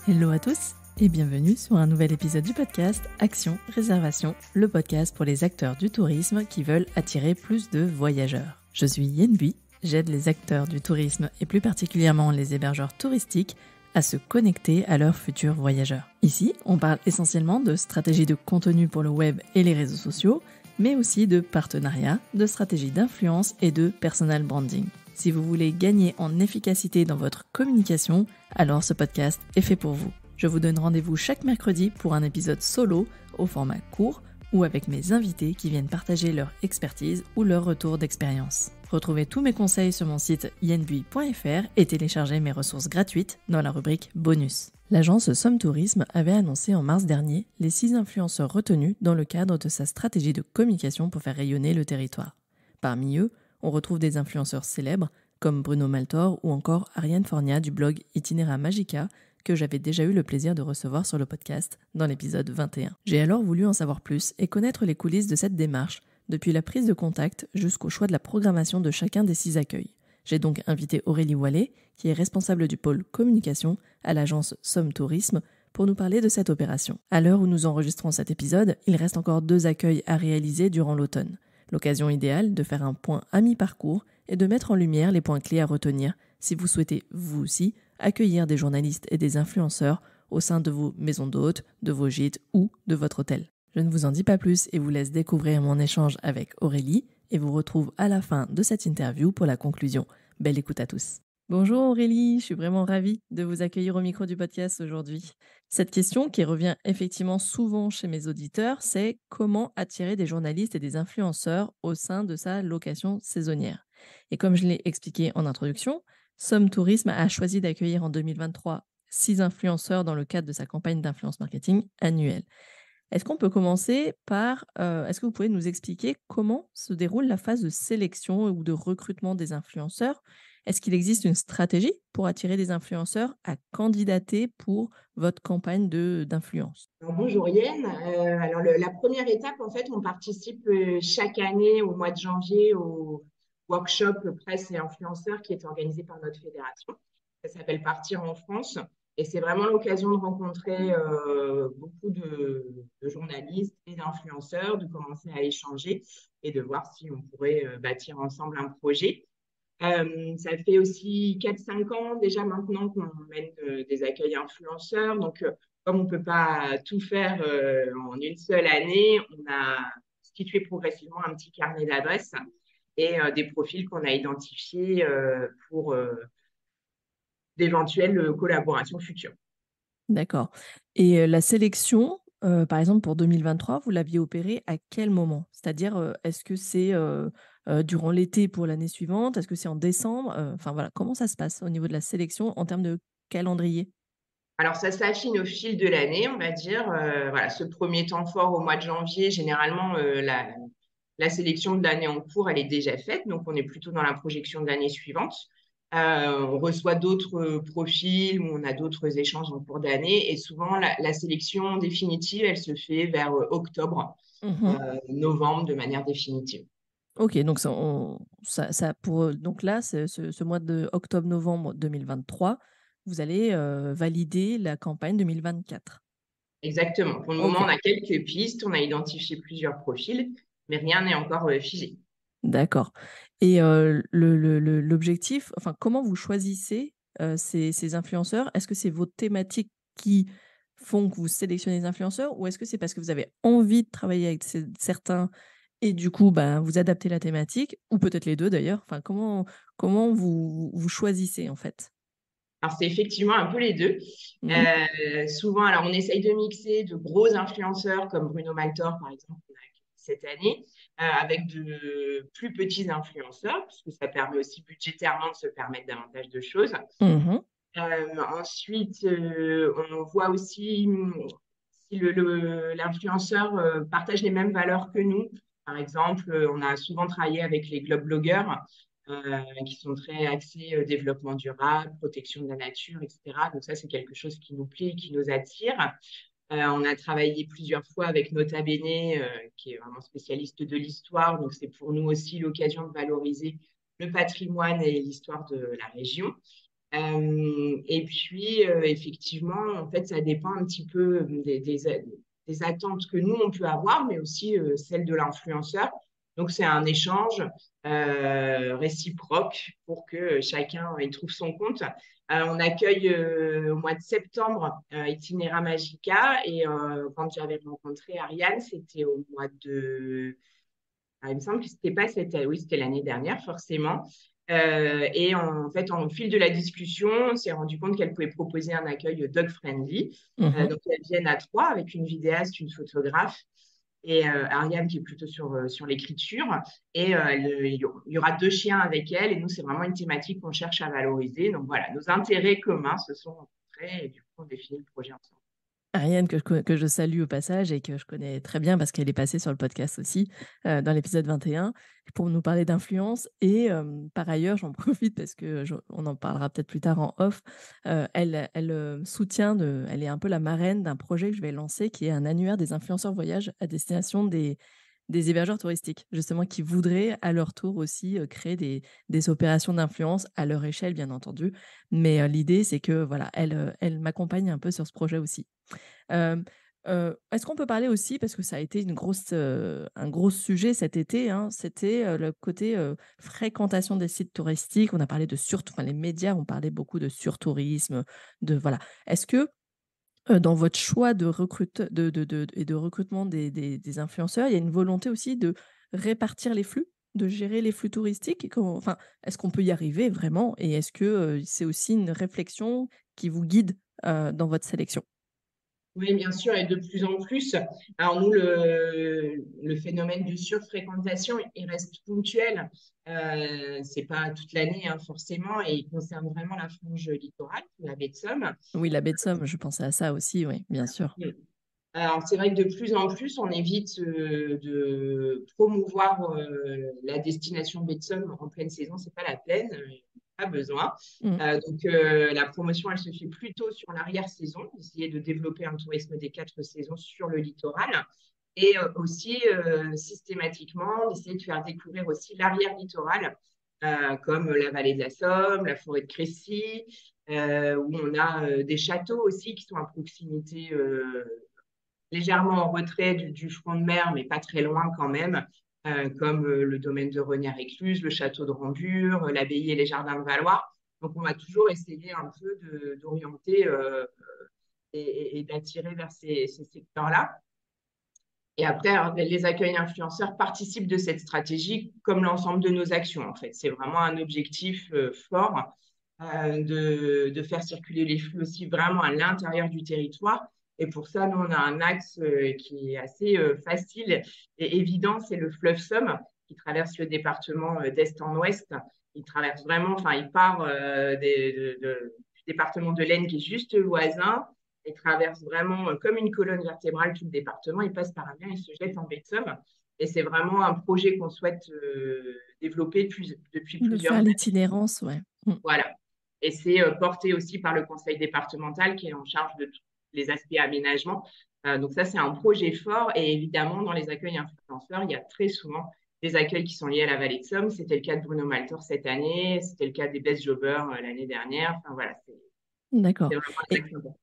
Hello à tous et bienvenue sur un nouvel épisode du podcast Action Réservation, le podcast pour les acteurs du tourisme qui veulent attirer plus de voyageurs. Je suis Yen Bui, j'aide les acteurs du tourisme et plus particulièrement les hébergeurs touristiques à se connecter à leurs futurs voyageurs. Ici, on parle essentiellement de stratégies de contenu pour le web et les réseaux sociaux, mais aussi de partenariats, de stratégies d'influence et de personal branding. Si vous voulez gagner en efficacité dans votre communication, alors ce podcast est fait pour vous. Je vous donne rendez-vous chaque mercredi pour un épisode solo au format court ou avec mes invités qui viennent partager leur expertise ou leur retour d'expérience. Retrouvez tous mes conseils sur mon site yenbui.fr et téléchargez mes ressources gratuites dans la rubrique bonus. L'agence Somme Tourisme avait annoncé en mars dernier les 6 influenceurs retenus dans le cadre de sa stratégie de communication pour faire rayonner le territoire. Parmi eux, on retrouve des influenceurs célèbres comme Bruno Maltor ou encore Ariane Fornia du blog Itinera Magica que j'avais déjà eu le plaisir de recevoir sur le podcast dans l'épisode 21. J'ai alors voulu en savoir plus et connaître les coulisses de cette démarche, depuis la prise de contact jusqu'au choix de la programmation de chacun des 6 accueils. J'ai donc invité Aurélie Wallet, qui est responsable du pôle communication à l'agence Somme Tourisme, pour nous parler de cette opération. À l'heure où nous enregistrons cet épisode, il reste encore 2 accueils à réaliser durant l'automne. L'occasion idéale de faire un point à mi-parcours et de mettre en lumière les points clés à retenir si vous souhaitez, vous aussi, accueillir des journalistes et des influenceurs au sein de vos maisons d'hôtes, de vos gîtes ou de votre hôtel. Je ne vous en dis pas plus et vous laisse découvrir mon échange avec Aurélie et vous retrouve à la fin de cette interview pour la conclusion. Belle écoute à tous. Bonjour Aurélie, je suis vraiment ravie de vous accueillir au micro du podcast aujourd'hui. Cette question qui revient effectivement souvent chez mes auditeurs, c'est comment attirer des journalistes et des influenceurs au sein de sa location saisonnière. Et comme je l'ai expliqué en introduction, Somme Tourisme a choisi d'accueillir en 2023 6 influenceurs dans le cadre de sa campagne d'influence marketing annuelle. Est-ce qu'on peut commencer par, est-ce que vous pouvez nous expliquer comment se déroule la phase de sélection ou de recrutement des influenceurs? Est-ce qu'il existe une stratégie pour attirer des influenceurs à candidater pour votre campagne d'influence? Alors, bonjour Yen. La première étape, en fait, on participe chaque année au mois de janvier au workshop presse et influenceurs qui est organisé par notre fédération. Ça s'appelle Partir en France et c'est vraiment l'occasion de rencontrer beaucoup de journalistes et d'influenceurs, de commencer à échanger et de voir si on pourrait bâtir ensemble un projet. Ça fait aussi 4-5 ans déjà maintenant qu'on mène des accueils influenceurs. Donc, comme on ne peut pas tout faire en une seule année, on a constitué progressivement un petit carnet d'adresses et des profils qu'on a identifiés pour d'éventuelles collaborations futures. D'accord. Et la sélection, par exemple pour 2023, vous l'aviez opérée à quel moment? C'est-à-dire, est-ce que c'est, durant l'été pour l'année suivante? Est-ce que c'est en décembre? Enfin voilà, comment ça se passe au niveau de la sélection en termes de calendrier? Alors, ça s'affine au fil de l'année, on va dire. Voilà, ce premier temps fort au mois de janvier, généralement, la sélection de l'année en cours, elle est déjà faite. Donc, on est plutôt dans la projection de l'année suivante. On reçoit d'autres profils ou on a d'autres échanges en cours d'année. Et souvent, la sélection définitive, elle se fait vers octobre, Mmh. novembre de manière définitive. OK, donc ça pour, donc là, ce mois de octobre-novembre 2023, vous allez, valider la campagne 2024? Exactement. Pour le moment, on OK, a quelques pistes, on a identifié plusieurs profils, mais rien n'est encore figé. d'accord. Et l'objectif, enfin, comment vous choisissez, ces influenceurs? Est-ce que c'est vos thématiques qui font que vous sélectionnez les influenceurs? Ou est-ce que c'est parce que vous avez envie de travailler avec certains et du coup, ben, vous adaptez la thématique? Ou peut-être les 2 d'ailleurs? Enfin, comment vous choisissez, en fait? Alors, c'est effectivement un peu les deux. Mmh. Souvent, alors on essaye de mixer de gros influenceurs comme Bruno Maltor, par exemple, qu'on a accueilli cette année, avec de plus petits influenceurs, parce que ça permet aussi budgétairement de se permettre davantage de choses. Mmh. Ensuite, on voit aussi si l'influenceur partage les mêmes valeurs que nous. Par exemple, on a souvent travaillé avec les Globe blogueurs qui sont très axés développement durable, protection de la nature, etc. Donc ça, c'est quelque chose qui nous plaît, qui nous attire. On a travaillé plusieurs fois avec Nota Bene, qui est vraiment spécialiste de l'histoire. Donc c'est pour nous aussi l'occasion de valoriser le patrimoine et l'histoire de la région. Et puis, effectivement, en fait, ça dépend un petit peu des attentes que nous, on peut avoir, mais aussi celles de l'influenceur. Donc, c'est un échange réciproque pour que chacun y trouve son compte. On accueille au mois de septembre Itinéra Magica et quand j'avais rencontré Ariane, c'était au mois de... il me semble que c'était pas cette année, oui, c'était l'année dernière, forcément. Et en fait, en fil de la discussion, on s'est rendu compte qu'elle pouvait proposer un accueil dog-friendly. Mhm. Donc, elles viennent à trois avec une vidéaste, une photographe et Ariane qui est plutôt sur l'écriture. Et il y aura deux chiens avec elle. Et nous, c'est vraiment une thématique qu'on cherche à valoriser. Donc voilà, nos intérêts communs se sont rencontrés et du coup, on définit le projet ensemble. Ariane, que je salue au passage et que je connais très bien parce qu'elle est passée sur le podcast aussi, dans l'épisode 21, pour nous parler d'influence. Et par ailleurs, j'en profite parce que on en parlera peut-être plus tard en off. Elle soutient, elle est un peu la marraine d'un projet que je vais lancer qui est un annuaire des influenceurs voyage à destination des hébergeurs touristiques, justement, qui voudraient à leur tour aussi créer des opérations d'influence à leur échelle, bien entendu. Mais l'idée, c'est que voilà, elle m'accompagne un peu sur ce projet aussi. Hem, est-ce qu'on peut parler aussi, parce que ça a été un gros sujet cet été, hein, c'était, le côté, fréquentation des sites touristiques. On a parlé de enfin, les médias ont parlé beaucoup de surtourisme, de voilà. Est-ce que, dans votre choix de recrutement des influenceurs, il y a une volonté aussi de répartir les flux, de gérer les flux touristiques? Et enfin, est-ce qu'on peut y arriver vraiment? Et est-ce que, c'est aussi une réflexion qui vous guide, dans votre sélection? Oui, bien sûr, et de plus en plus. Alors nous, le phénomène de surfréquentation, il reste ponctuel. C'est pas toute l'année, hein, forcément, et il concerne vraiment la frange littorale, la baie de Somme. Oui, la baie de Somme, je pensais à ça aussi, oui, bien sûr. Mm. Alors c'est vrai que de plus en plus, on évite de promouvoir la destination baie de Somme en pleine saison. C'est pas la peine, pas besoin. Mmh. Donc la promotion, elle se fait plutôt sur l'arrière-saison, essayer de développer un tourisme des quatre saisons sur le littoral et aussi systématiquement d'essayer de faire découvrir aussi l'arrière-littoral, comme la vallée de la Somme, la forêt de Crécy, où on a des châteaux aussi qui sont à proximité, légèrement en retrait du front de mer, mais pas très loin quand même, comme le domaine de Renière-Écluse, le château de Rambure, l'abbaye et les jardins de Valois. Donc, on va toujours essayer un peu d'orienter et d'attirer vers ces secteurs-là. Et après, alors, les accueils influenceurs participent de cette stratégie comme l'ensemble de nos actions, en fait. C'est vraiment un objectif fort de faire circuler les flux aussi vraiment à l'intérieur du territoire. Et pour ça, nous, on a un axe qui est assez facile et évident, c'est le fleuve Somme qui traverse le département d'est en ouest. Il traverse vraiment, enfin, il part du département de l'Aisne qui est juste voisin et traverse vraiment comme une colonne vertébrale tout le département. Il passe par Amiens et se jette en baie de Somme. Et c'est vraiment un projet qu'on souhaite développer depuis De plusieurs faire années. l'itinérance, ouais. Mmh. Voilà. Et c'est porté aussi par le conseil départemental qui est en charge de tous les aspects aménagement. Donc ça, c'est un projet fort. Et évidemment, dans les accueils influenceurs, il y a très souvent des accueils qui sont liés à la vallée de Somme. C'était le cas de Bruno Maltor cette année. C'était le cas des Best Jobbers l'année dernière. Enfin voilà, D'accord. c'est vraiment un Et axe important.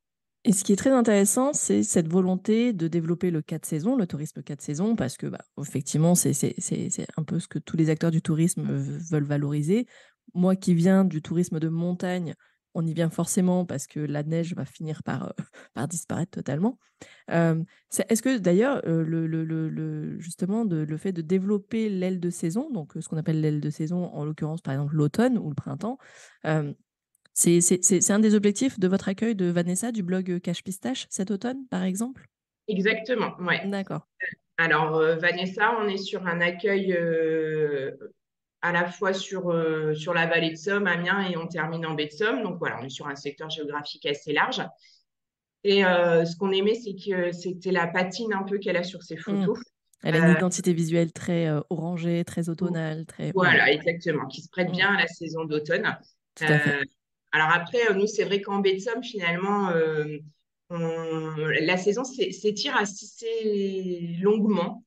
et ce qui est très intéressant, c'est cette volonté de développer le 4 saisons, le tourisme 4 saisons, parce que, bah, effectivement, c'est un peu ce que tous les acteurs du tourisme veulent valoriser. Moi qui viens du tourisme de montagne, on y vient forcément parce que la neige va finir par, par disparaître totalement. Est-ce que d'ailleurs, justement, le fait de développer l'aile de saison, donc ce qu'on appelle l'aile de saison, en l'occurrence, par exemple, l'automne ou le printemps, euh, c'est un des objectifs de votre accueil de Vanessa du blog Cache Pistache cet automne, par exemple? Exactement, ouais. D'accord. Alors, Vanessa, on est sur un accueil à la fois sur la vallée de Somme, Amiens, et on termine en baie de Somme. Donc voilà, on est sur un secteur géographique assez large. Et ce qu'on aimait, c'est que c'était la patine un peu qu'elle a sur ses Mmh. photos. Elle a une Euh, identité visuelle très, orangée, très automnale, très ouais, voilà, exactement, qui se prête mmh, bien à la saison d'automne. tout à fait. Euh, alors après, nous, c'est vrai qu'en baie de Somme, finalement, la saison s'étire assez longuement,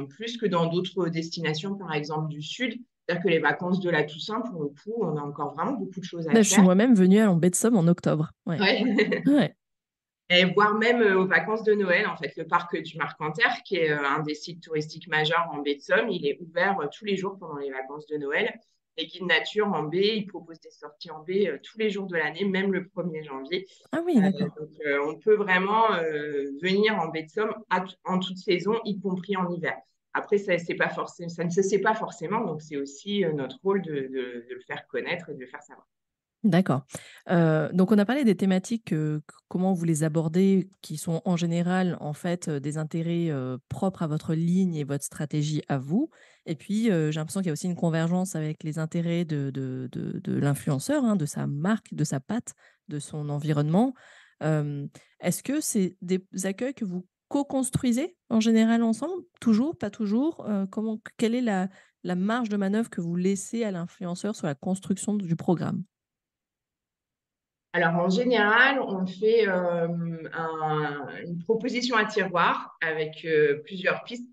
plus que dans d'autres destinations, par exemple du sud. C'est-à-dire que les vacances de la Toussaint, pour le coup, on a encore vraiment beaucoup de choses à Bah, je suis faire. moi-même venue à Baie de Somme en octobre. Ouais. Ouais. Ouais. Et voire même aux vacances de Noël, en fait, le parc du Marcanterre, qui est un des sites touristiques majeurs en baie de Somme, il est ouvert tous les jours pendant les vacances de Noël. Les guides nature en baie, ils proposent des sorties en baie tous les jours de l'année, même le 1er janvier. Ah oui, d'accord. Donc, on peut vraiment venir en baie de Somme en toute saison, y compris en hiver. Après, c'est pas forcément, ça ne se sait pas forcément, donc c'est aussi notre rôle de le faire connaître et de le faire savoir. D'accord. Donc on a parlé des thématiques, comment vous les abordez, qui sont en général, en fait, des intérêts, propres à votre ligne et votre stratégie à vous. Et puis, j'ai l'impression qu'il y a aussi une convergence avec les intérêts de l'influenceur, hein, de sa marque, de sa patte, de son environnement. Est-ce que c'est des accueils que vous co-construisez en général ensemble? Toujours, pas toujours? Quelle est la marge de manœuvre que vous laissez à l'influenceur sur la construction du programme? Alors, en général, on fait une proposition à tiroir avec plusieurs pistes.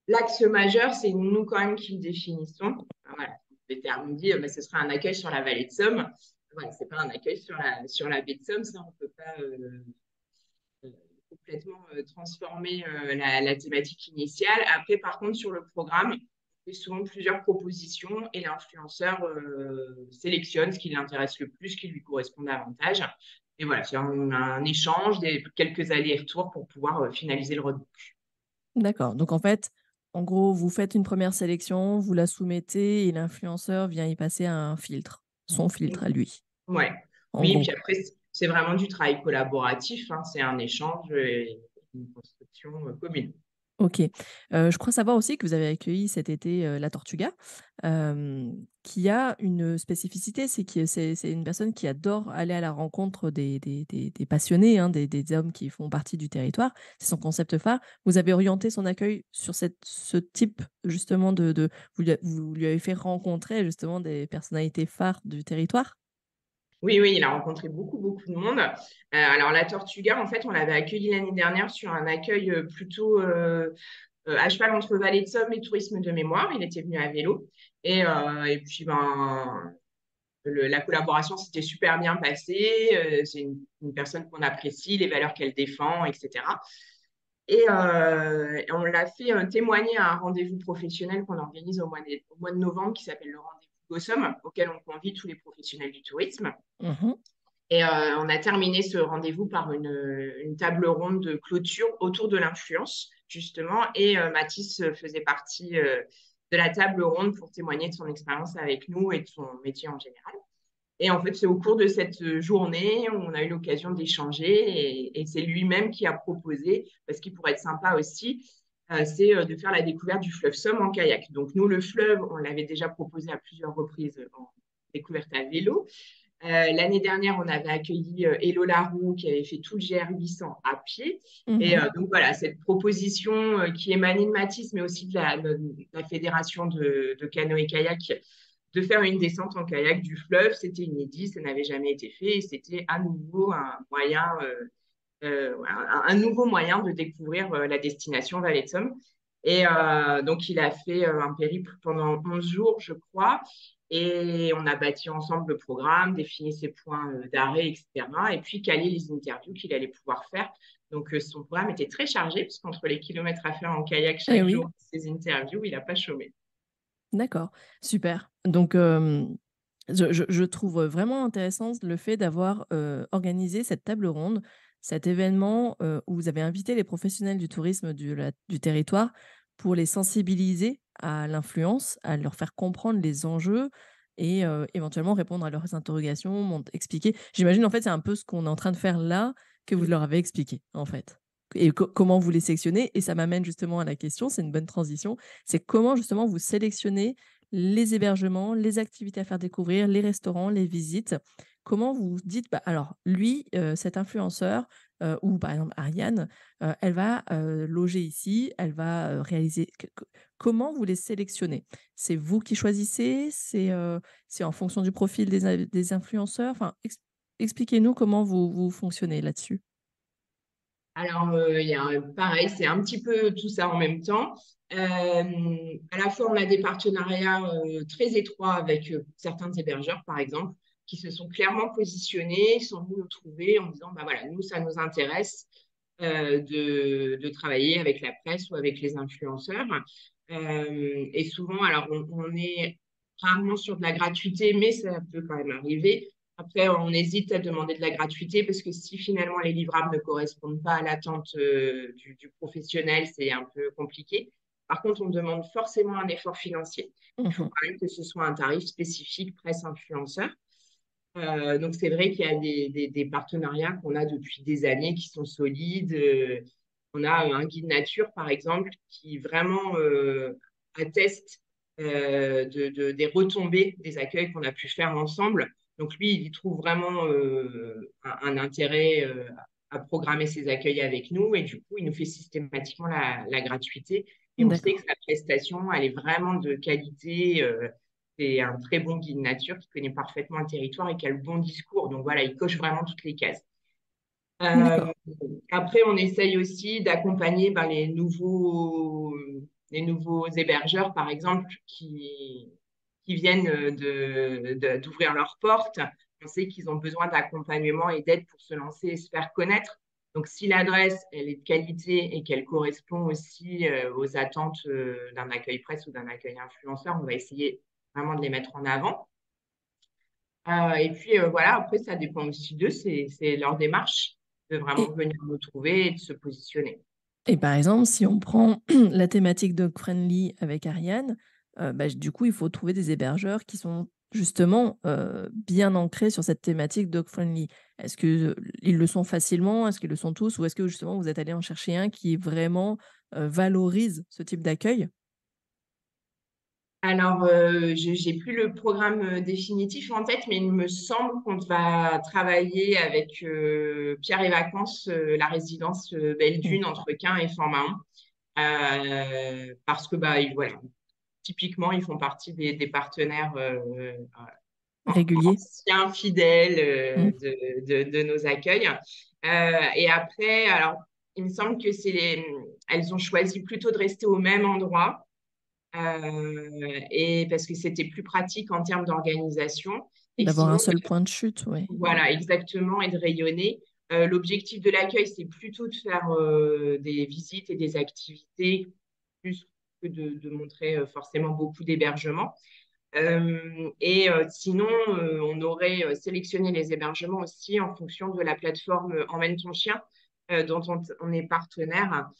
L'axe majeur, c'est nous quand même qui le définissons. Voilà, les termes dit, mais ce sera un accueil sur la vallée de Somme. Voilà, c'est pas un accueil sur la baie de Somme, ça, on peut pas euh, complètement transformer la thématique initiale. Après, par contre, sur le programme, on fait souvent plusieurs propositions et l'influenceur sélectionne ce qui l'intéresse le plus, ce qui lui correspond davantage. Et voilà, c'est un échange, quelques allers-retours pour pouvoir finaliser le roadbook. D'accord. Donc en fait, en gros, vous faites une première sélection, vous la soumettez et l'influenceur vient y passer un filtre, son filtre à lui, Ouais. en Oui, gros. puis après, c'est vraiment du travail collaboratif, hein, c'est un échange et une construction commune. OK. Je crois savoir aussi que vous avez accueilli cet été, la Tortuga, qui a une spécificité, c'est que c'est une personne qui adore aller à la rencontre des passionnés, hein, des hommes qui font partie du territoire. C'est son concept phare. Vous avez orienté son accueil sur ce type justement de vous lui avez fait rencontrer justement des personnalités phares du territoire? Oui, oui, il a rencontré beaucoup, beaucoup de monde. Alors, la Tortuga, en fait, on l'avait accueilli l'année dernière sur un accueil plutôt à cheval entre Vallée de Somme et Tourisme de mémoire. Il était venu à vélo. Et puis, ben, la collaboration s'était super bien passée. C'est une personne qu'on apprécie, les valeurs qu'elle défend, etc. Et on l'a fait témoigner à un rendez-vous professionnel qu'on organise au mois de novembre qui s'appelle le rendez-vous Gossom, auquel on convie tous les professionnels du tourisme. Mmh. Et on a terminé ce rendez-vous par une table ronde de clôture autour de l'influence, justement. Et Mathis faisait partie de la table ronde pour témoigner de son expérience avec nous et de son métier en général. Et en fait, c'est au cours de cette journée, on a eu l'occasion d'échanger et c'est lui-même qui a proposé, parce qu'il pourrait être sympa aussi, c'est de faire la découverte du fleuve Somme en kayak. Donc nous, le fleuve, on l'avait déjà proposé à plusieurs reprises en découverte à vélo. L'année dernière, on avait accueilli Hello Laroux qui avait fait tout le GR 800 à pied. Et Mmh. donc voilà, cette proposition qui émanait de Mathis, mais aussi de la fédération de canoë-kayak, de faire une descente en kayak du fleuve, c'était inédit, ça n'avait jamais été fait et c'était à nouveau un moyen, un nouveau moyen de découvrir la destination Vallée de Somme. Et donc, il a fait un périple pendant 11 jours, je crois. Et on a bâti ensemble le programme, défini ses points d'arrêt, etc. Et puis calé les interviews qu'il allait pouvoir faire. Donc, son programme était très chargé, parce qu'entre les kilomètres à faire en kayak Eh chaque oui, jour, ses interviews, il n'a pas chômé. d'accord, super. Donc, je trouve vraiment intéressant le fait d'avoir, organisé cette table ronde, cet événement, où vous avez invité les professionnels du tourisme du territoire pour les sensibiliser à l'influence, à leur faire comprendre les enjeux et éventuellement répondre à leurs interrogations, expliquer. J'imagine, en fait, c'est un peu ce qu'on est en train de faire là, que vous leur avez expliqué, en fait et comment vous les sélectionnez et ça m'amène justement à la question, c'est une bonne transition, c'est comment justement vous sélectionnez les hébergements, les activités à faire découvrir, les restaurants, les visites. Comment vous vous dites: «Bah, alors lui, cet influenceur, ou par exemple Ariane, elle va, loger ici, elle va, réaliser» comment vous les sélectionnez? C'est vous qui choisissez? C'est en fonction du profil des influenceurs? Enfin, expliquez-nous comment vous fonctionnez là-dessus. Alors, pareil, c'est un petit peu tout ça en même temps. À la fois, on a des partenariats très étroits avec certains hébergeurs, par exemple, qui se sont clairement positionnés, sont venus nous trouver en disant, bah voilà, nous, ça nous intéresse de travailler avec la presse ou avec les influenceurs. Et souvent, alors, on est rarement sur de la gratuité, mais ça peut quand même arriver. Après, on hésite à demander de la gratuité parce que si finalement les livrables ne correspondent pas à l'attente du professionnel, c'est un peu compliqué. Par contre, on demande forcément un effort financier. Il faut Mhm. quand même que ce soit un tarif spécifique presse-influenceur. Donc, c'est vrai qu'il y a des partenariats qu'on a depuis des années qui sont solides. On a un guide nature, par exemple, qui vraiment atteste des retombées des accueils qu'on a pu faire ensemble. Donc, lui, il y trouve vraiment un intérêt à programmer ses accueils avec nous. Et du coup, il nous fait systématiquement la gratuité. Et on sait que D'accord. sa prestation, elle est vraiment de qualité. C'est un très bon guide nature qui connaît parfaitement le territoire et qui a le bon discours. Donc voilà, il coche vraiment toutes les cases. Euh, D'accord. Après, on essaye aussi d'accompagner ben, les nouveaux hébergeurs, par exemple, qui viennent d'ouvrir leurs portes. On sait qu'ils ont besoin d'accompagnement et d'aide pour se lancer et se faire connaître. Donc, si l'adresse, elle est de qualité et qu'elle correspond aussi aux attentes d'un accueil presse ou d'un accueil influenceur, on va essayer vraiment de les mettre en avant. Et puis voilà, après, ça dépend aussi d'eux, c'est leur démarche de vraiment Et, venir nous trouver et de se positionner. et par exemple, si on prend la thématique dog-friendly avec Ariane, bah, du coup, il faut trouver des hébergeurs qui sont justement bien ancrés sur cette thématique dog-friendly. Est-ce qu'ils le sont facilement? Est-ce qu'ils le sont tous? Ou est-ce que justement vous êtes allé en chercher un qui vraiment valorise ce type d'accueil? Alors, je n'ai plus le programme définitif en tête, mais il me semble qu'on va travailler avec Pierre et Vacances, la résidence Belle Mm. Dune entre Quin et Fort-Mahon. Parce que, bah, voilà, typiquement, ils font partie des partenaires Régulier? anciens, fidèles Mm. de nos accueils. Et après, alors, il me semble que elles ont choisi plutôt de rester au même endroit et parce que c'était plus pratique en termes d'organisation. Et que D'avoir un sinon, seul point de chute, oui. voilà, exactement, et de rayonner. L'objectif de l'accueil, c'est plutôt de faire des visites et des activités plus que de montrer forcément beaucoup d'hébergements. Sinon, on aurait sélectionné les hébergements aussi en fonction de la plateforme Emmène ton chien, dont on est partenaire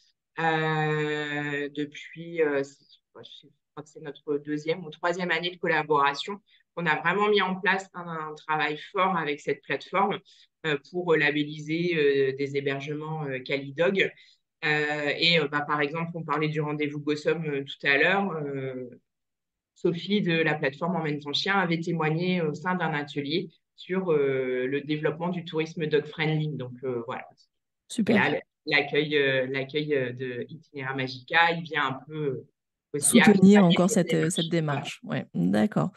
depuis, je crois que c'est notre deuxième ou troisième année de collaboration. On a vraiment mis en place un travail fort avec cette plateforme pour labelliser des hébergements Calidog. Par exemple, on parlait du rendez-vous Gossom tout à l'heure. Sophie de la plateforme Emmène ton chien avait témoigné au sein d'un atelier sur le développement du tourisme dog-friendly. Donc voilà. Et Super. là, l'accueil de Itinéraire Magica, il vient un peu aussi Soutenir accompagner encore cette cette démarche. Voilà. démarche. Ouais, d'accord.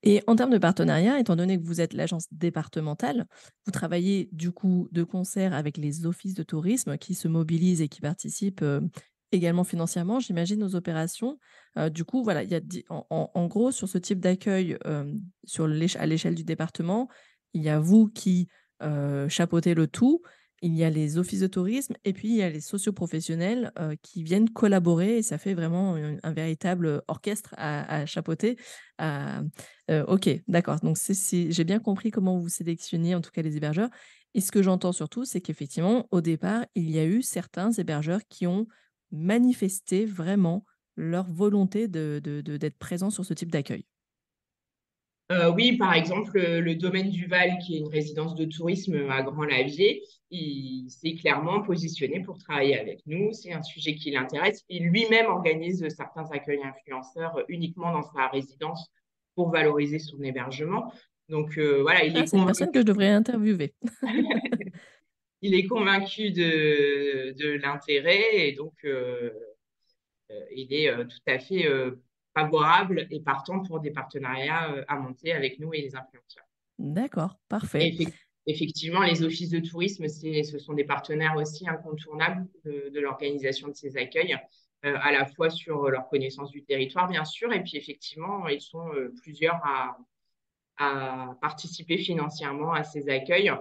Et en termes de partenariat, étant donné que vous êtes l'agence départementale, vous travaillez du coup de concert avec les offices de tourisme qui se mobilisent et qui participent également financièrement, j'imagine, aux opérations. Du coup, voilà, il y a en gros, sur ce type d'accueil, à l'échelle du département, il y a vous qui chapeautez le tout, il y a les offices de tourisme et puis il y a les socioprofessionnels qui viennent collaborer et ça fait vraiment un véritable orchestre à chapeauter. OK, d'accord. Donc j'ai bien compris comment vous sélectionnez en tout cas les hébergeurs et ce que j'entends surtout, c'est qu'effectivement, au départ, il y a eu certains hébergeurs qui ont manifesté vraiment leur volonté d'être présents sur ce type d'accueil. Oui, par exemple, le domaine du Val, qui est une résidence de tourisme à Grand-Lavier, il s'est clairement positionné pour travailler avec nous. C'est un sujet qui l'intéresse. Il lui-même organise certains accueils influenceurs uniquement dans sa résidence pour valoriser son hébergement. Donc voilà, Ah, c'est une personne que je devrais interviewer. il est convaincu de l'intérêt et donc il est tout à fait favorable et partant pour des partenariats à monter avec nous et les influenceurs. D'accord, Et parfait. effectivement, les offices de tourisme, ce sont des partenaires aussi incontournables de l'organisation de ces accueils, à la fois sur leur connaissance du territoire, bien sûr, et puis effectivement, ils sont plusieurs à participer financièrement à ces accueils.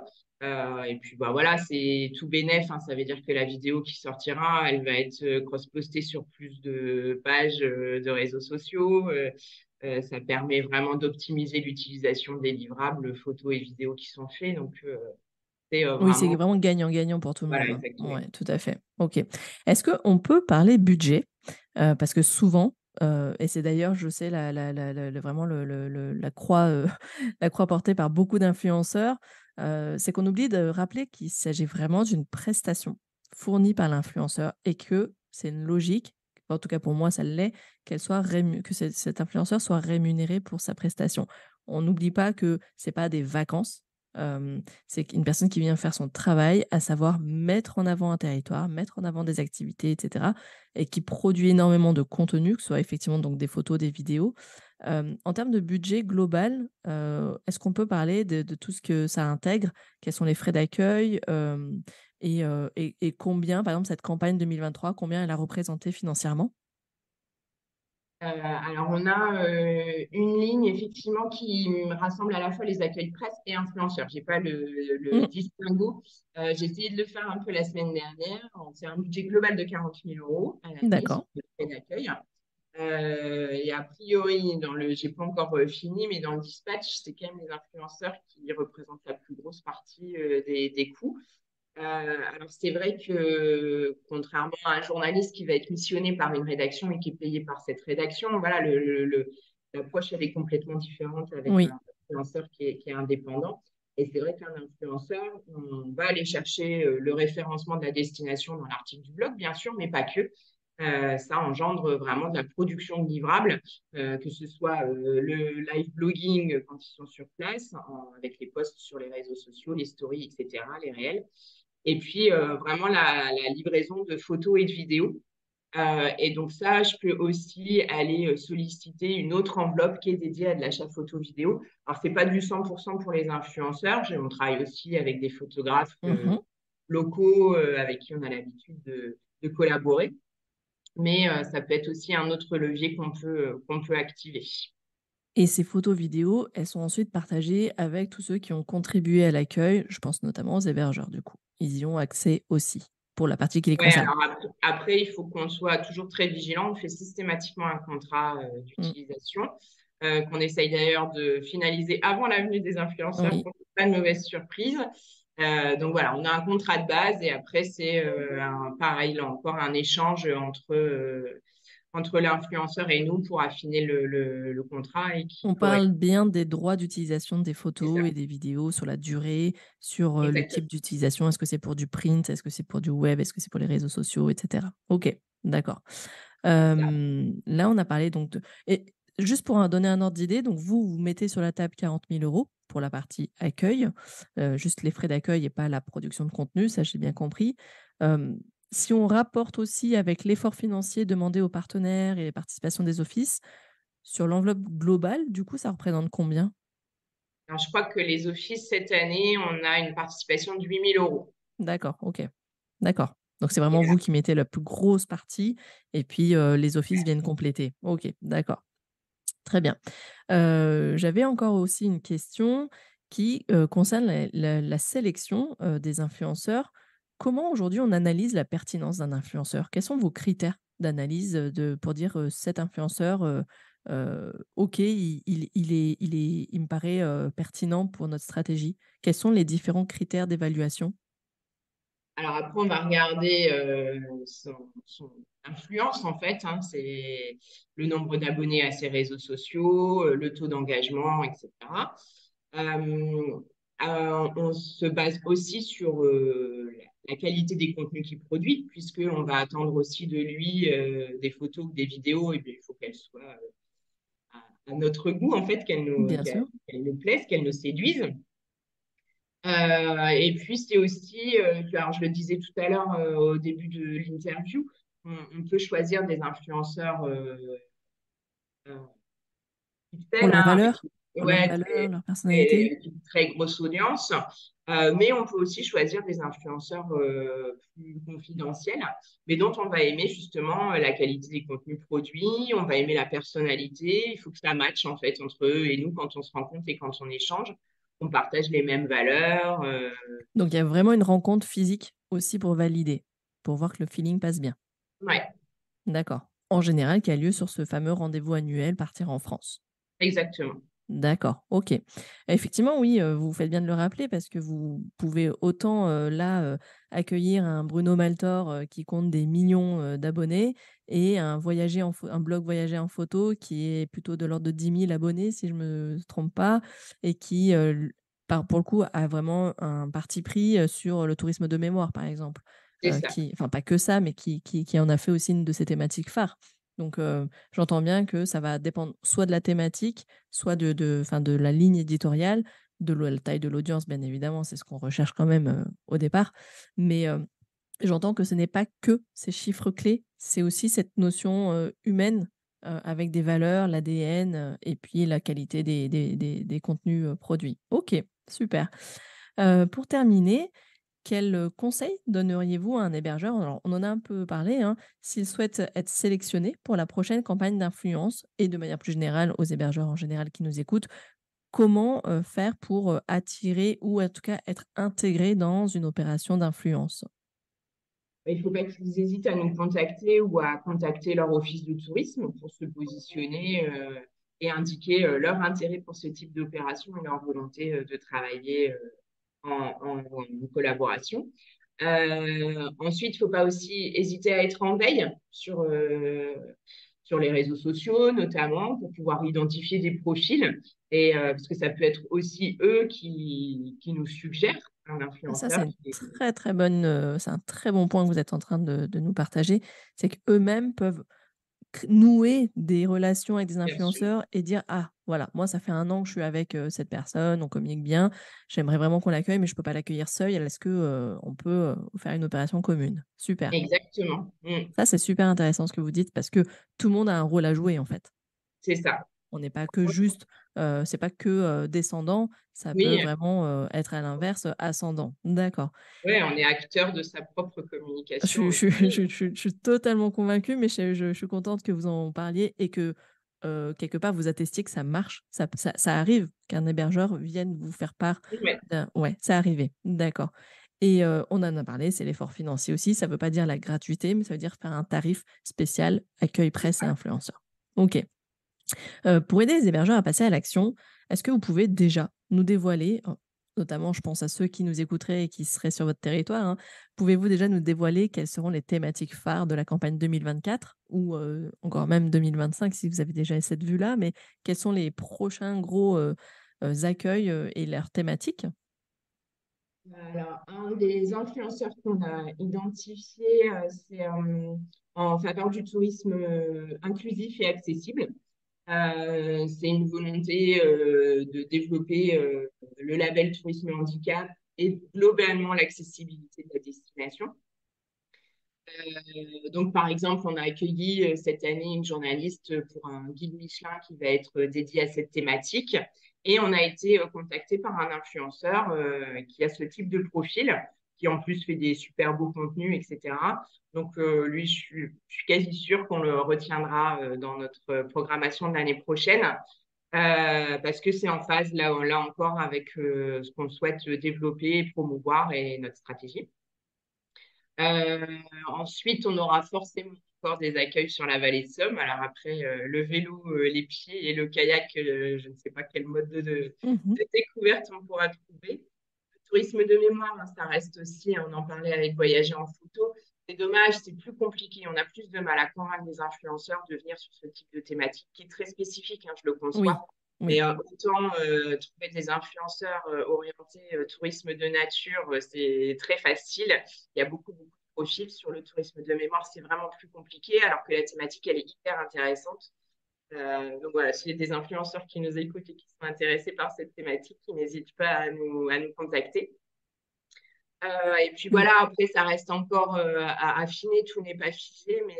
Et puis bah voilà, c'est tout bénef, hein. Ça veut dire que la vidéo qui sortira, elle va être cross-postée sur plus de pages de réseaux sociaux. Ça permet vraiment d'optimiser l'utilisation des livrables, photos et vidéos qui sont faits. Donc c'est Oui, c'est vraiment vraiment gagnant-gagnant pour tout le voilà monde, hein. exactement. Ouais, tout à fait. Ok. Est-ce qu'on peut parler budget? Parce que souvent, et c'est d'ailleurs, je sais, vraiment la croix, la croix portée par beaucoup d'influenceurs, c'est qu'on oublie de rappeler qu'il s'agit vraiment d'une prestation fournie par l'influenceur et que c'est une logique, en tout cas pour moi ça l'est, que cet influenceur soit rémunéré pour sa prestation. On n'oublie pas que c'est pas des vacances. C'est une personne qui vient faire son travail, à savoir mettre en avant un territoire, mettre en avant des activités, et cetera, et qui produit énormément de contenu, que ce soit effectivement donc des photos, des vidéos. En termes de budget global, est-ce qu'on peut parler de tout ce que ça intègre? Quels sont les frais d'accueil? Et combien, par exemple, cette campagne 2023, combien elle a représenté financièrement? Alors, on a une ligne effectivement qui rassemble à la fois les accueils presse et influenceurs. J'ai pas le Mmh, distinguo. J'ai essayé de le faire un peu la semaine dernière. C'est un budget global de 40 000 euros à l'année sur d'accord. le frais d'accueil. Et a priori, j'ai pas encore fini, mais dans le dispatch, c'est quand même les influenceurs qui représentent la plus grosse partie des coûts. Alors, c'est vrai que contrairement à un journaliste qui va être missionné par une rédaction et qui est payé par cette rédaction, voilà, l'approche, elle est complètement différente avec Oui, un influenceur qui est indépendant. Et c'est vrai qu'un influenceur, on va aller chercher le référencement de la destination dans l'article du blog, bien sûr, mais pas que. Ça engendre vraiment de la production de livrables, que ce soit le live blogging quand ils sont sur place, avec les posts sur les réseaux sociaux, les stories, etc., les réels. Et puis, vraiment la livraison de photos et de vidéos. Et donc ça, je peux aussi aller solliciter une autre enveloppe qui est dédiée à de l'achat photo-vidéo. Alors, c'est pas du 100% pour les influenceurs. On travaille aussi avec des photographes mmh. locaux avec qui on a l'habitude de collaborer. Mais ça peut être aussi un autre levier qu'on peut activer. Et ces photos vidéos, elles sont ensuite partagées avec tous ceux qui ont contribué à l'accueil. Je pense notamment aux hébergeurs, du coup. Ils y ont accès aussi, pour la partie qui les Ouais, concerne. alors après, il faut qu'on soit toujours très vigilant. On fait systématiquement un contrat Mmh. d'utilisation qu'on essaye d'ailleurs de finaliser avant la venue des influenceurs Oui. pour qu'il n'y ait pas de mauvaises surprises. Donc voilà, on a un contrat de base et après, c'est pareil, là encore, un échange entre l'influenceur et nous pour affiner le contrat et qui On correspond. parle bien des droits d'utilisation des C'est ça, photos et des vidéos sur la durée, sur, le type exactement. d'utilisation. Est-ce que c'est pour du print? Est-ce que c'est pour du web? Est-ce que c'est pour les réseaux sociaux et cetera? OK, d'accord. C'est ça. Là, on a parlé donc de et juste pour donner un ordre d'idée, donc vous mettez sur la table 40 000 € pour la partie accueil, juste les frais d'accueil et pas la production de contenu, ça j'ai bien compris. Hem, Si on rapporte aussi avec l'effort financier demandé aux partenaires et les participations des offices, sur l'enveloppe globale, du coup, ça représente combien? Alors, je crois que les offices, cette année, on a une participation de 8 000 euros. D'accord, OK. D'accord. Donc c'est vraiment vous qui mettez la plus grosse partie et puis, les offices viennent compléter. OK, d'accord. Très bien. J'avais encore aussi une question qui, concerne la sélection, des influenceurs. Comment aujourd'hui on analyse la pertinence d'un influenceur? Quels sont vos critères d'analyse, pour dire, cet influenceur, OK, il me paraît, pertinent pour notre stratégie? Quels sont les différents critères d'évaluation? Alors après, on va regarder son influence, en fait, hein. C'est le nombre d'abonnés à ses réseaux sociaux, le taux d'engagement, etc. Euh, on se base aussi sur la qualité des contenus qu'il produit, puisqu'on va attendre aussi de lui des photos ou des vidéos, et bien, il faut qu'elles soient à notre goût, en fait, Bien sûr. qu'elles nous plaisent, qu'elles nous séduisent. Et puis, c'est aussi, alors je le disais tout à l'heure au début de l'interview, on peut choisir des influenceurs Pour fidèles, leur hein, valeur? leurs Ouais, valeurs, leur personnalité? une très grosse audience. Mais on peut aussi choisir des influenceurs plus confidentiels, mais dont on va aimer justement la qualité des contenus produits, on va aimer la personnalité. Il faut que ça matche en fait entre eux et nous quand on se rencontre et quand on échange. On partage les mêmes valeurs. Donc il y a vraiment une rencontre physique aussi pour valider, pour voir que le feeling passe bien. Ouais, D'accord. En général, qui a lieu sur ce fameux rendez-vous annuel Partir en France. exactement. D'accord, OK. Effectivement, oui, vous faites bien de le rappeler parce que vous pouvez autant, accueillir un Bruno Maltor, qui compte des millions, d'abonnés et un blog voyager en photo qui est plutôt de l'ordre de 10 000 abonnés, si je me trompe pas et qui, pour le coup, a vraiment un parti pris, sur le tourisme de mémoire, par exemple. C'est ça. Qui enfin, pas que ça, mais qui en a fait aussi une de ses thématiques phares. Donc, j'entends bien que ça va dépendre soit de la thématique, soit enfin, de la ligne éditoriale, de la taille de l'audience, bien évidemment, c'est ce qu'on recherche quand même, au départ. Mais, j'entends que ce n'est pas que ces chiffres clés, c'est aussi cette notion, humaine, avec des valeurs, l'ADN, et puis la qualité des contenus, produits. OK, super. Pour terminer, quel, conseil donneriez-vous à un hébergeur? Alors, on en a un peu parlé, hein, s'il souhaite être sélectionné pour la prochaine campagne d'influence et de manière plus générale aux hébergeurs en général qui nous écoutent, comment, faire pour, attirer ou en tout cas être intégré dans une opération d'influence? Il ne faut pas qu'ils hésitent à nous contacter ou à contacter leur office de tourisme pour se positionner et indiquer leur intérêt pour ce type d'opération et leur volonté de travailler en collaboration. Ensuite, il ne faut pas aussi hésiter à être en veille sur les réseaux sociaux, notamment, pour pouvoir identifier des profils, parce que ça peut être aussi eux qui nous suggèrent un Ça, influenceur c'est une qui est très, très bonne, c'est un très bon point que vous êtes en train de nous partager. C'est qu'eux-mêmes peuvent nouer des relations avec des bien sûr. influenceurs et dire: «Ah voilà, moi ça fait 1 an que je suis avec, cette personne, on communique bien, j'aimerais vraiment qu'on l'accueille, mais je peux pas l'accueillir seul. Est-ce que, on peut, faire une opération commune?» Super. Exactement. Ça, c'est super intéressant ce que vous dites parce que tout le monde a un rôle à jouer, en fait. C'est ça. On n'est pas que juste, c'est pas que, descendant, ça peut Oui, vraiment, être à l'inverse, ascendant. D'accord. ouais, on est acteur de sa propre Je communication suis je aussi. suis je suis totalement convaincue, mais je suis contente que vous en parliez et que, quelque part, vous attestiez que ça marche. Ça arrive qu'un hébergeur vienne vous faire part Ouais, d'un ouais, c'est arrivé. D'accord et on en a parlé, c'est l'effort financier aussi. Ça veut pas dire la gratuité, mais ça veut dire faire un tarif spécial accueil c'est presse et ça. influenceurs. OK. Pour aider les hébergeurs à passer à l'action, est-ce que vous pouvez déjà nous dévoiler, notamment je pense à ceux qui nous écouteraient et qui seraient sur votre territoire, hein, pouvez-vous déjà nous dévoiler quelles seront les thématiques phares de la campagne 2024 ou encore même 2025 si vous avez déjà cette vue-là, mais quels sont les prochains gros, accueils, et leurs thématiques? Alors, un des influenceurs qu'on a identifié, c'est en faveur du tourisme inclusif et accessible. C'est une volonté de développer le label tourisme handicap et globalement l'accessibilité de la destination. Donc, par exemple, on a accueilli cette année une journaliste pour un guide Michelin qui va être dédié à cette thématique. Et on a été contacté par un influenceur qui a ce type de profil, qui en plus fait des super beaux contenus, etc. Donc, lui, je suis quasi sûre qu'on le retiendra dans notre programmation de l'année prochaine, parce que c'est en phase, là encore, avec ce qu'on souhaite développer, promouvoir et notre stratégie. Euh, Ensuite, on aura forcément encore des accueils sur la vallée de Somme. Alors après, le vélo, les pieds et le kayak, je ne sais pas quel mode Mmh. de découverte on pourra trouver. Le tourisme de mémoire, hein, ça reste aussi, on en parlait avec Voyager en photo. C'est dommage, c'est plus compliqué. On a plus de mal à convaincre des influenceurs de venir sur ce type de thématique qui est très spécifique, hein, je le Oui, conçois. oui. Mais autant trouver des influenceurs orientés tourisme de nature, c'est très facile. Il y a beaucoup de profils. Sur le tourisme de mémoire, c'est vraiment plus compliqué, alors que la thématique, elle est hyper intéressante. Donc voilà, s'il y a des influenceurs qui nous écoutent et qui sont intéressés par cette thématique, ils n'hésitent pas à nous contacter. Et puis voilà, après, ça reste encore à affiner, tout n'est pas figé, mais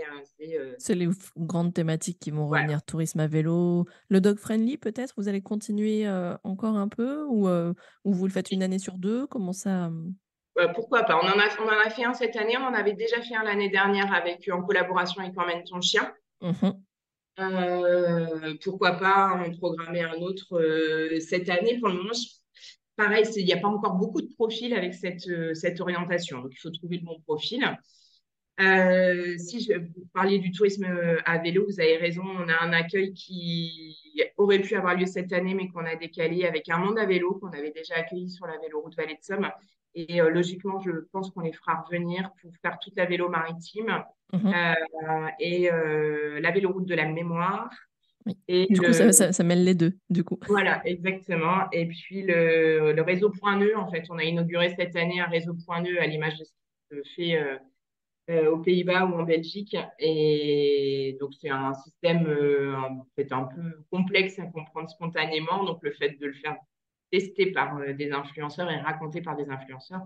C'est les grandes thématiques qui vont voilà. revenir, tourisme à vélo, le dog friendly peut-être? Vous allez continuer, encore un peu ou vous le faites une année sur 2? Comment ça, Pourquoi pas? On en a fait un cette année, on en avait déjà fait un l'année dernière en collaboration avec Emmène ton chien. Mmh. Pourquoi pas en programmer un autre cette année? Pour le moment, pareil, il n'y a pas encore beaucoup de profils avec cette orientation. Donc, il faut trouver le bon profil. Si vous parliez du tourisme à vélo, vous avez raison. On a un accueil qui aurait pu avoir lieu cette année, mais qu'on a décalé avec un monde à vélo qu'on avait déjà accueilli sur la véloroute Vallée de Somme. Et logiquement, je pense qu'on les fera revenir pour faire toute la vélo maritime Mmh. euh, et la véloroute de la mémoire. Oui. Et Du coup, ça mêle les 2 du coup. voilà, exactement. Et puis le réseau Point Nœud, en fait, on a inauguré cette année un réseau Point Nœud à l'image de ce qui se fait aux Pays-Bas ou en Belgique. Et donc, c'est un système en fait, un peu complexe à comprendre spontanément. Donc, le fait de le faire tester par des influenceurs et raconter par des influenceurs,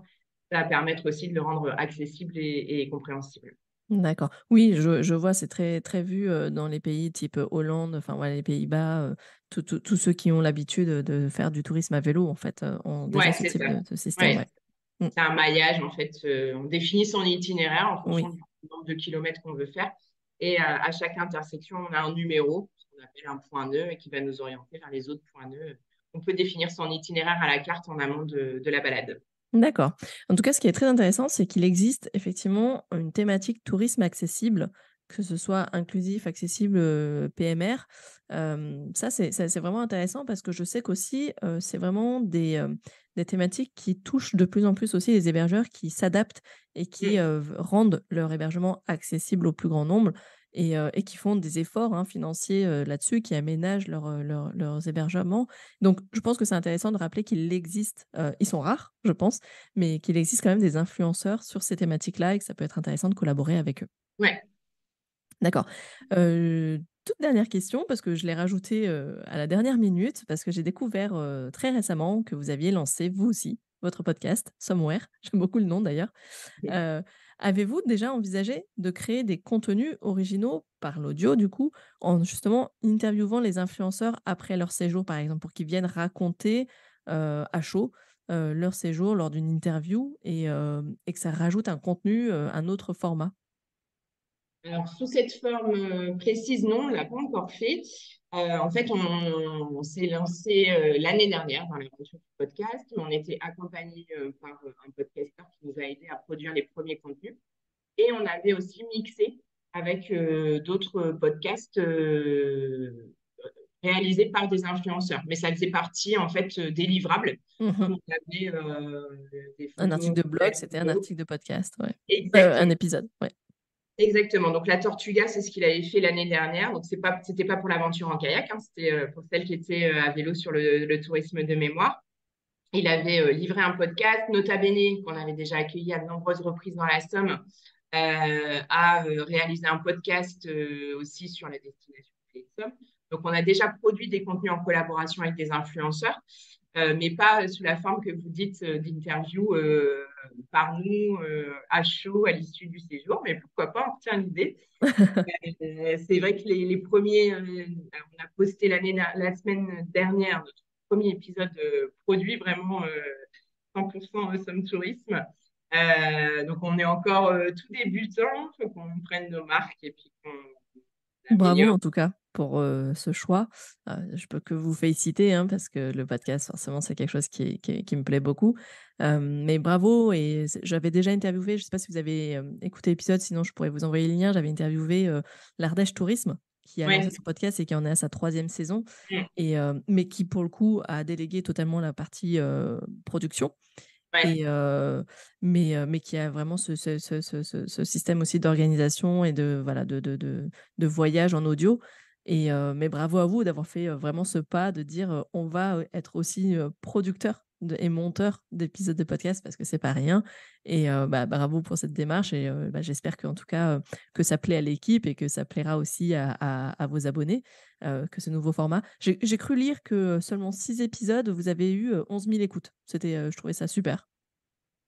ça va permettre aussi de le rendre accessible et compréhensible. D'accord. Oui, je vois, c'est très très vu, dans les pays type, Hollande, enfin voilà, les Pays-Bas, tous ceux qui ont l'habitude, de faire du tourisme à vélo, en fait, ont déjà Ouais, ce c'est type ça. de système, Ouais, ouais. Mmh. c'est un maillage, en fait. On définit son itinéraire en fonction Oui, du nombre de kilomètres qu'on veut faire. Et à chaque intersection, on a un numéro, ce qu'on appelle un point nœud, et qui va nous orienter vers les autres points nœuds. On peut définir son itinéraire à la carte en amont de la balade. d'accord. En tout cas, ce qui est très intéressant, c'est qu'il existe effectivement une thématique tourisme accessible, que ce soit inclusif, accessible, PMR. Ça, c'est vraiment intéressant parce que je sais qu'aussi, c'est vraiment des thématiques qui touchent de plus en plus aussi les hébergeurs qui s'adaptent et qui, Mm. rendent leur hébergement accessible au plus grand nombre et qui font des efforts, hein, financiers, là-dessus, qui aménagent leurs hébergements. Donc je pense que c'est intéressant de rappeler qu'il existe, ils sont rares, je pense, mais qu'il existe quand même des influenceurs sur ces thématiques-là et que ça peut être intéressant de collaborer avec eux. Ouais. D'accord. Toute dernière question, parce que je l'ai rajouté à la dernière minute, parce que j'ai découvert, très récemment que vous aviez lancé, vous aussi, votre podcast Somewhere. J'aime beaucoup le nom d'ailleurs. Heu, Avez-vous déjà envisagé de créer des contenus originaux par l'audio du coup, en justement interviewant les influenceurs après leur séjour par exemple, pour qu'ils viennent raconter, à chaud, leur séjour lors d'une interview et que ça rajoute un contenu, un autre format? Alors, sous cette forme précise, non, on ne l'a pas encore fait. En fait, on s'est lancé l'année dernière dans l'aventure du podcast, mais on était accompagné par un podcasteur qui nous a aidé à produire les premiers contenus. Et on avait aussi mixé avec d'autres podcasts réalisés par des influenceurs. Mais ça faisait partie, en fait, des livrables. Mmh. Donc, on avait des Un photos, article de blog, des c'était un vidéos. article de podcast, ouais. Un Exactement. épisode, ouais. Exactement. Donc, la Tortuga, c'est ce qu'il avait fait l'année dernière. Donc, c'était pas pour l'aventure en kayak, hein, c'était pour celle qui était à vélo sur le tourisme de mémoire. Il avait livré un podcast, Nota Bene, qu'on avait déjà accueilli à de nombreuses reprises dans la Somme, a réalisé un podcast aussi sur la destination des Sommes. Donc, on a déjà produit des contenus en collaboration avec des influenceurs, mais pas sous la forme que vous dites d'interview par nous à chaud à l'issue du séjour. Mais pourquoi pas, on retient l'idée. C'est vrai que les premiers, on a posté la semaine dernière notre premier épisode produit vraiment 100% Somme Tourisme. Donc on est encore tout débutant, il faut qu'on prenne nos marques et puis qu'on Bravo améliore. en tout cas pour, ce choix. Je peux que vous féliciter, hein, parce que le podcast forcément c'est quelque chose qui me plaît beaucoup. Mais bravo et j'avais déjà interviewé, je ne sais pas si vous avez, écouté l'épisode, sinon je pourrais vous envoyer le lien. J'avais interviewé, l'Ardèche Tourisme qui a lancé Ouais. son podcast et qui en est à sa troisième saison Mm. mais qui pour le coup a délégué totalement la partie, production. Ouais. Mais qui a vraiment ce système aussi d'organisation et de voilà, de voyage en audio mais bravo à vous d'avoir fait, vraiment ce pas de dire, «On va, être aussi, producteur et monteur d'épisodes de podcast» parce que c'est pas rien bah, bravo pour cette démarche bah, j'espère qu'en tout cas, que ça plaît à l'équipe et que ça plaira aussi à vos abonnés, que ce nouveau format. J'ai cru lire que, seulement 6 épisodes, vous avez eu, 11 000 écoutes. Je trouvais ça super.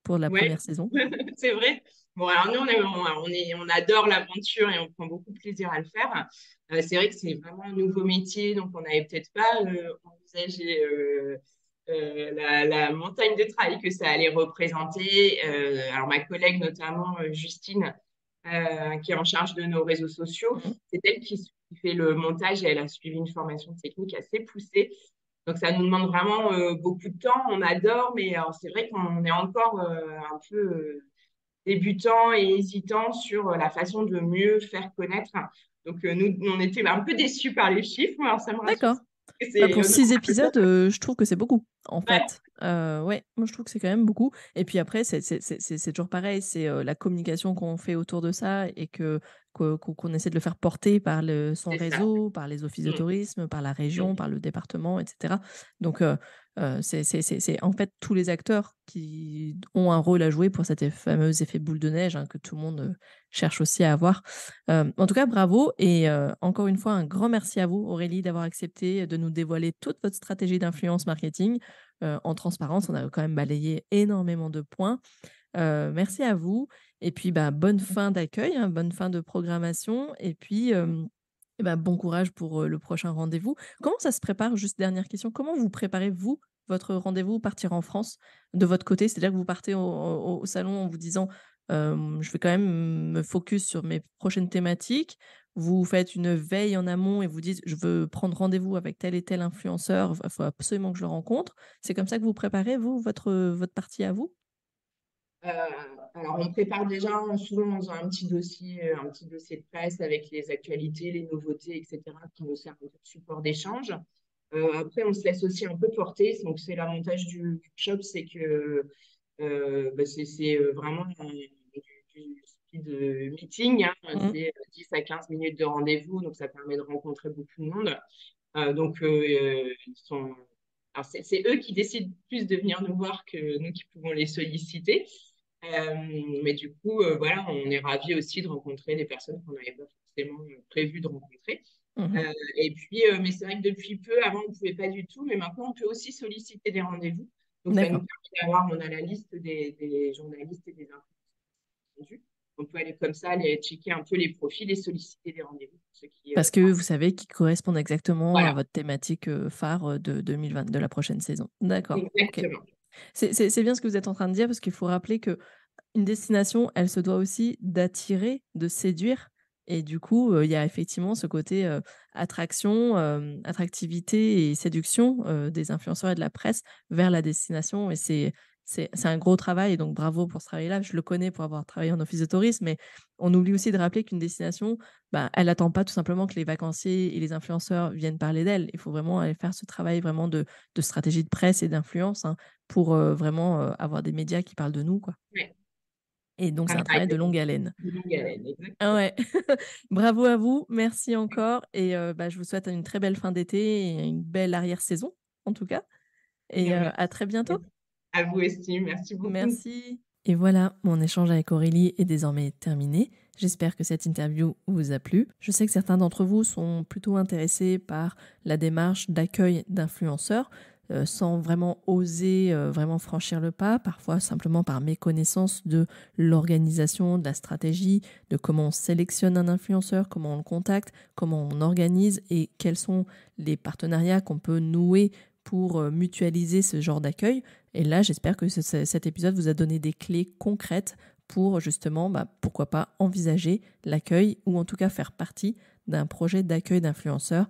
pour la Ouais, première saison. c'est vrai. Bon, alors nous, on adore l'aventure et on prend beaucoup de plaisir à le faire. C'est vrai que c'est vraiment un nouveau métier, donc on n'avait peut-être pas envisagé la montagne de travail que ça allait représenter. Alors ma collègue, notamment Justine, qui est en charge de nos réseaux sociaux, Mhm. c'est elle qui fait le montage et elle a suivi une formation technique assez poussée. Donc, ça nous demande vraiment beaucoup de temps. On adore, mais c'est vrai qu'on est encore un peu débutant et hésitant sur la façon de mieux faire connaître. Donc, nous, on était un peu déçus par les chiffres. Alors, ça me rassure. D'accord. Bah, C'est pour 6 épisodes, je trouve que c'est beaucoup, en ouais, fait. Ouais, moi je trouve que c'est quand même beaucoup. Et puis après, c'est toujours pareil, c'est la communication qu'on fait autour de ça et qu'on essaie de le faire porter par son c'est ça. réseau, par les offices de Mm, tourisme, par la région, mm. par le département, etc. Donc, c'est en fait tous les acteurs qui ont un rôle à jouer pour cet fameux effet boule de neige, hein, que tout le monde cherche aussi à avoir. En tout cas, bravo et encore une fois, un grand merci à vous, Aurélie, d'avoir accepté de nous dévoiler toute votre stratégie d'influence marketing. En transparence, on a quand même balayé énormément de points. Merci à vous et puis, bah, bonne fin d'accueil, hein, bonne fin de programmation et puis, et bah, bon courage pour, le prochain rendez-vous. Comment ça se prépare? Juste dernière question, comment vous préparez-vous votre rendez-vous partir en France de votre côté? C'est-à-dire que vous partez au salon en vous disant: «Je vais quand même me focus sur mes prochaines thématiques». Vous faites une veille en amont et vous dites: «Je veux prendre rendez-vous avec tel et tel influenceur, il faut absolument que je le rencontre». C'est comme ça que vous préparez vous, votre partie à vous? Euh, alors, on prépare déjà souvent dans un petit dossier de presse avec les actualités, les nouveautés, etc., qui nous servent de support d'échange. Après, on se laisse aussi un peu porter. Donc, c'est l'avantage du workshop, c'est que c'est vraiment du speed meeting, hein. Mmh. C'est 10 à 15 minutes de rendez-vous, donc ça permet de rencontrer beaucoup de monde. Donc, ils sont... Alors, c'est eux qui décident plus de venir nous voir que nous qui pouvons les solliciter. Euh, mais du coup, voilà, on est ravis aussi de rencontrer des personnes qu'on n'avait pas forcément prévu de rencontrer. Mmh. Et puis, mais c'est vrai que depuis peu, avant, on ne pouvait pas du tout, mais maintenant, on peut aussi solliciter des rendez-vous. Donc, ça nous D'accord. permet d'avoir, on a la liste des journalistes et des influenceurs. On peut aller comme ça, aller checker un peu les profils et solliciter des rendez-vous. Ceux qui, Parce que vous savez qu'ils correspondent exactement à voilà, votre thématique, phare, de 2020 de la prochaine saison. D'accord, OK. exactement. C'est bien ce que vous êtes en train de dire parce qu'il faut rappeler qu'une destination, elle se doit aussi d'attirer, de séduire et du coup, il y a effectivement ce côté, attraction, attractivité et séduction, des influenceurs et de la presse vers la destination et c'est un gros travail et donc bravo pour ce travail-là. Je le connais pour avoir travaillé en office de tourisme, mais on oublie aussi de rappeler qu'une destination, bah, elle attend pas tout simplement que les vacanciers et les influenceurs viennent parler d'elle. Il faut vraiment aller faire ce travail vraiment de stratégie de presse et d'influence, hein, pour, vraiment, avoir des médias qui parlent de nous, quoi. Ouais, Et donc c'est un travail travail de longue haleine. de longue haleine, Ah exactement. ouais. Bravo à vous, merci encore et bah, je vous souhaite une très belle fin d'été et une belle arrière-saison, en tout cas et Bien, à très bientôt. merci. À vous aussi, merci beaucoup. Merci. Et voilà, mon échange avec Aurélie est désormais terminé. J'espère que cette interview vous a plu. Je sais que certains d'entre vous sont plutôt intéressés par la démarche d'accueil d'influenceurs, sans vraiment oser vraiment franchir le pas, parfois simplement par méconnaissance de l'organisation, de la stratégie, de comment on sélectionne un influenceur, comment on le contacte, comment on organise et quels sont les partenariats qu'on peut nouer pour mutualiser ce genre d'accueil. Et là, j'espère que cet épisode vous a donné des clés concrètes pour justement, bah, pourquoi pas, envisager l'accueil ou en tout cas faire partie d'un projet d'accueil d'influenceurs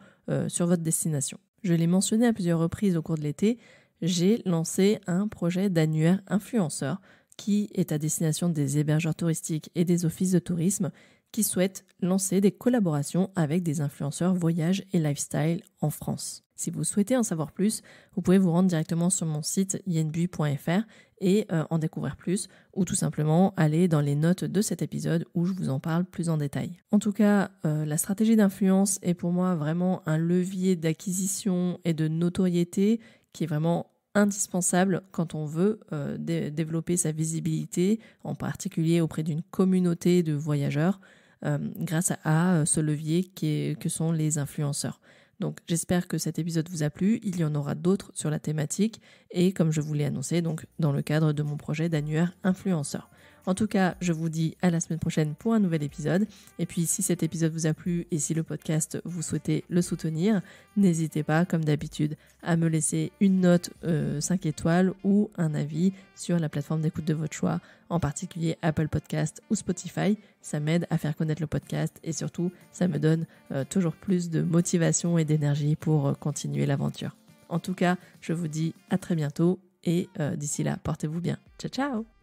sur votre destination. Je l'ai mentionné à plusieurs reprises au cours de l'été, j'ai lancé un projet d'annuaire influenceur qui est à destination des hébergeurs touristiques et des offices de tourisme qui souhaitent lancer des collaborations avec des influenceurs voyage et lifestyle en France. Si vous souhaitez en savoir plus, vous pouvez vous rendre directement sur mon site yenbui.fr et en découvrir plus ou tout simplement aller dans les notes de cet épisode où je vous en parle plus en détail. En tout cas, la stratégie d'influence est pour moi vraiment un levier d'acquisition et de notoriété qui est vraiment indispensable quand on veut développer sa visibilité, en particulier auprès d'une communauté de voyageurs, grâce à ce levier que sont les influenceurs. Donc j'espère que cet épisode vous a plu, il y en aura d'autres sur la thématique et comme je vous l'ai annoncé, donc dans le cadre de mon projet d'annuaire influenceur. En tout cas, je vous dis à la semaine prochaine pour un nouvel épisode. Et puis si cet épisode vous a plu et si le podcast vous souhaitez le soutenir, n'hésitez pas, comme d'habitude, à me laisser une note 5 étoiles ou un avis sur la plateforme d'écoute de votre choix, en particulier Apple Podcast ou Spotify. Ça m'aide à faire connaître le podcast et surtout, ça me donne toujours plus de motivation et d'énergie pour continuer l'aventure. En tout cas, je vous dis à très bientôt et d'ici là, portez-vous bien. Ciao, ciao!